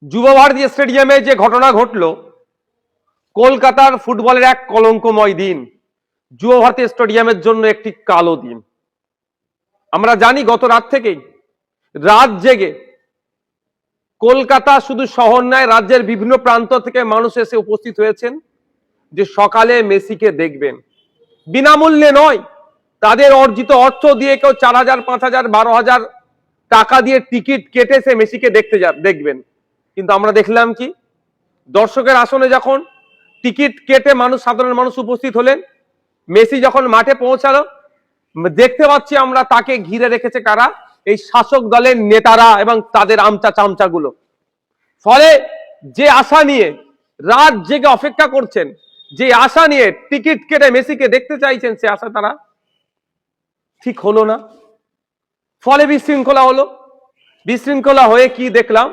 যুব ভারতী স্টেডিয়ামে যে ঘটনা ঘটলো, কলকাতার ফুটবলের এক কলঙ্কময় দিন, যুব ভারতী স্টেডিয়ামের জন্য একটি কালো দিন। আমরা জানি গত রাত থেকেই রাত জেগে কলকাতা শুধু শহর নয়, রাজ্যের বিভিন্ন প্রান্ত থেকে মানুষ এসে উপস্থিত হয়েছেন যে সকালে মেসিকে দেখবেন। বিনামূল্যে নয়, তাদের অর্জিত অর্থ দিয়ে কেউ 4,000, 5,000, 12,000 টাকা দিয়ে টিকিট কেটে সে মেসিকে দেখবেন। কিন্তু আমরা দেখলাম কি, দর্শকের আসনে যখন টিকিট কেটে সাধারণ মানুষ উপস্থিত হলেন, মেসি যখন মাঠে পৌঁছালো, দেখতে পাচ্ছি আমরা তাকে ঘিরে রেখেছে কারা? এই শাসক দলের নেতারা এবং তাদের আমচা চামচাগুলো। ফলে যে আশা নিয়ে রাত জেগে অপেক্ষা করছেন, যে আশা নিয়ে টিকিট কেটে মেসিকে দেখতে চাইছেন, সে আশা তারা ঠিক হলো না। ফলে বিশৃঙ্খলা হলো। বিশৃঙ্খলা হয়ে কি দেখলাম,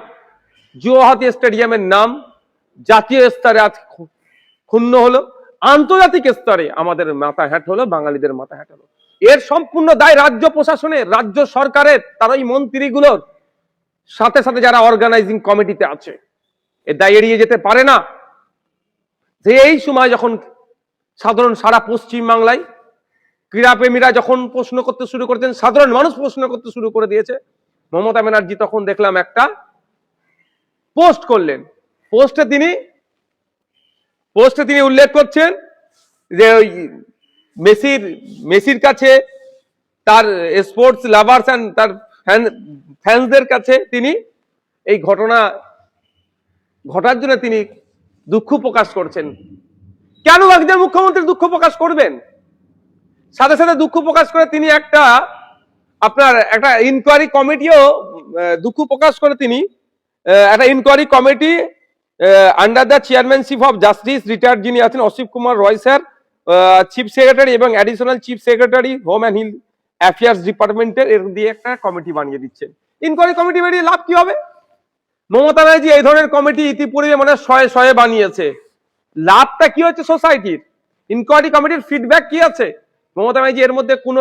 যুব ভারতী স্টেডিয়ামের নাম জাতীয় স্তরে আজ ক্ষুণ্ণ হলো, আন্তর্জাতিক স্তরে আমাদের মাথা হ্যাট হলো, বাঙালিদের মাথা হ্যাট হলো। এর সম্পূর্ণ দায় রাজ্য প্রশাসনের, রাজ্য সরকারের, তার ওই মন্ত্রীগুলোর, সাথে সাথে যারা অর্গানাইজিং কমিটিতে আছে। এর দায় এড়িয়ে যেতে পারে না যে এই সময় যখন সারা পশ্চিম বাংলায় ক্রীড়াপ্রেমীরা যখন প্রশ্ন করতে শুরু করেছেন, সাধারণ মানুষ প্রশ্ন করতে শুরু করে দিয়েছে, মমতা ব্যানার্জি তখন দেখলাম একটা পোস্ট করলেন। পোস্টে তিনি উল্লেখ করছেন যে ওই মেসির কাছে, তার স্পোর্টস লাভার্স এন্ড তার ফ্যান্সদের কাছে তিনি এই ঘটনা ঘটার জন্য তিনি দুঃখ প্রকাশ করছেন। কেন একজন মুখ্যমন্ত্রী দুঃখ প্রকাশ করবেন? সাথে সাথে দুঃখ প্রকাশ করে তিনি একটা ইনকোয়ারি কমিটিও দুঃখ প্রকাশ করে তিনি একটা inquiry committee under the chairmanship of justice retired যিনি আছেন Asit Kumar Roy sir, chief secretary এবং additional chief secretary home and hill affairs ডিপার্টমেন্টের, এর দিয়ে একটা কমিটি বানিয়ে দিচ্ছেন। ইনকোয়ারি কমিটি বানিয়ে লাভ কি হবে? মমতা ব্যানার্জি এই ধরনের কমিটি ইতিপূর্বে মানে শয়ে বানিয়েছে। লাভটা কি হচ্ছে সোসাইটির? ইনকোয়ারি কমিটির ফিডব্যাক কি আছে? মমতা ব্যানার্জি এর মধ্যে কোনো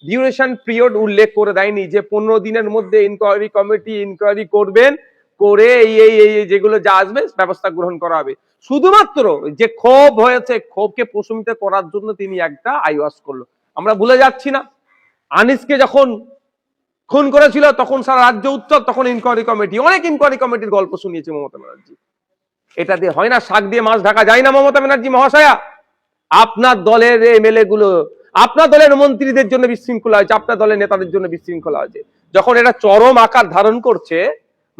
ডিউরেশন পিরিয়ড উল্লেখ করে দেয়নি যে 15 দিনের মধ্যে ইনকোয়ারি করবেন, করে এই যেগুলো যা আসবে ব্যবস্থা গ্রহণ করা হবে। শুধুমাত্র যে ক্ষোভ হয়েছে, ক্ষোভকে প্রশমিত করার জন্য তিনি একটা আইওয়াস করলো। আমরা ভুলে যাচ্ছি না, আনিসকে যখন খুন করেছিল তখন সারা রাজ্য উত্তর, তখন ইনকোয়ারি কমিটি, অনেক ইনকোয়ারি কমিটির গল্প শুনিয়েছে মমতা ব্যানার্জি। এটা দিয়ে হয় না, শাক দিয়ে মাছ ঢাকা যায় না মমতা ব্যানার্জি মহাশয়া। আপনার দলের এমএলএ গুলো, আপনার দলের মন্ত্রীদের জন্য বিশৃঙ্খলা হয়েছে, আপনার দলের নেতাদের জন্য বিশৃঙ্খলা হয়েছে। যখন এটা চরম আকার ধারণ করছে,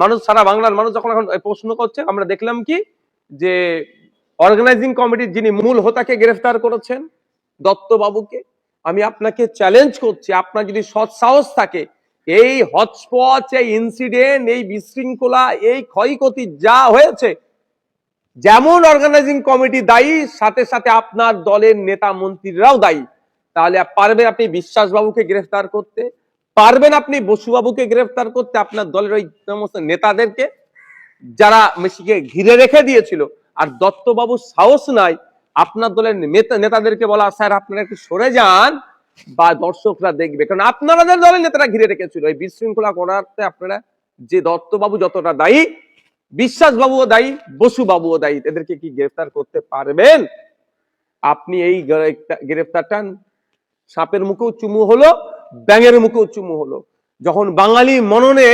মানুষ, সারা বাংলার মানুষ যখন এখন প্রশ্ন করছে, আমরা দেখলাম কি যে অর্গানাইজিং কমিটির যিনি মূল হোতাকে গ্রেফতার করেছেন, দত্তবাবুকে। আমি আপনাকে চ্যালেঞ্জ করছি, আপনার যদি সৎ সাহস থাকে, এই হটস্পট, এই ইনসিডেন্ট, এই বিশৃঙ্খলা, এই ক্ষয়ক্ষতি যা হয়েছে, যেমন অর্গানাইজিং কমিটি দায়ী, সাথে সাথে আপনার দলের নেতা মন্ত্রীরাও দায়ী। তাহলে পারবেন আপনি বিশ্বাস বাবুকে গ্রেফতার করতে? পারবেন আপনি বসুবাবুকে গ্রেফতার করতে? আপনার দলের ওই সমস্ত নেতাদেরকে যারা মেসিকে ঘিরে রেখে দিয়েছিল। আর দত্তবাবুর সাহস নাই আপনার দলের নেতাদেরকে বলা, স্যার আপনারা একটু সরে যান বা দর্শকরা দেখবে। কারণ আপনাদের দলের নেতারা ঘিরে রেখেছিল এই বিশৃঙ্খলা করাতে। আপনারা, যে দত্তবাবু যতটা দায়ী, বিশ্বাস বাবুও দায়ী, বসু বাবুও দায়ী। এদেরকে কি গ্রেফতার করতে পারবেন আপনি? এই গ্রেফতারটা সাপের মুখেও চুমু হলো, ব্যাঙের মুখেও চুমু হলো। যখন বাঙালি মননে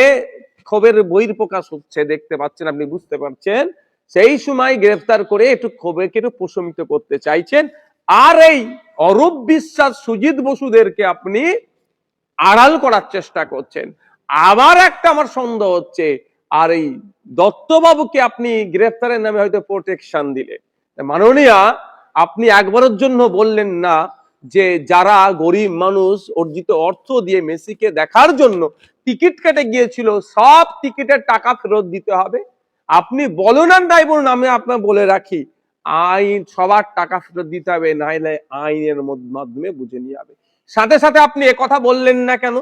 ক্ষোভের বহিঃপ্রকাশ হচ্ছে, দেখতে পাচ্ছেন, আপনি বুঝতে পারছেন, সেই সময় গ্রেফতার করে একটু ক্ষোভকে একটু প্রশমিত করতে চাইছেন। আর এই অরূপ বিশ্বাস, সুজিত বসুদেরকে আপনি আড়াল করার চেষ্টা করছেন। আবার একটা আমার সন্দেহ হচ্ছে, আর এই দত্তবাবুকে আপনি গ্রেফতারের নামে হয়তো প্রোটেকশন দিলে। মাননীয়া, আপনি একবারের জন্য বললেন না যে যারা গরিব মানুষ অর্জিত অর্থ দিয়ে মেসিকে দেখার জন্য টিকিট কেটে গিয়েছিল, সব টিকিটের টাকা ফেরত দিতে হবে? আপনি বলুন আর নাই বলুন, আমি আপনার বলে রাখি, আইন সবার টাকা ফেরত দিতে হবে, নাইলে আইনের মাধ্যমে বুঝে নিয়ে যাবে। সাথে সাথে আপনি একথা বললেন না কেন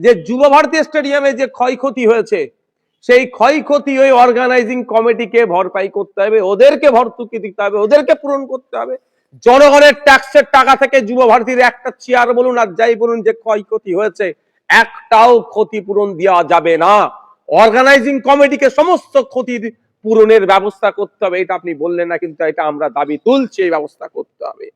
যে যুব ভারতী স্টেডিয়ামে যে ক্ষয়ক্ষতি হয়েছে, সেই ক্ষয়ক্ষতি ওই অর্গানাইজিং কমিটিকে ভরপাই করতে হবে, ওদেরকে ভর্তুকি দিতে হবে, ওদেরকে পূরণ করতে হবে। জনগণের ট্যাক্সের টাকা থেকে যুব ভারতীর একটা চেয়ার বলুন আর যাই বলুন যে ক্ষয়ক্ষতি হয়েছে, একটাও ক্ষতিপূরণ দেওয়া যাবে না। অর্গানাইজিং কমিটিকে সমস্ত ক্ষতির পূরণের ব্যবস্থা করতে হবে। এটা আপনি বললেন না, কিন্তু এটা আমরা দাবি তুলছি, এই ব্যবস্থা করতে হবে।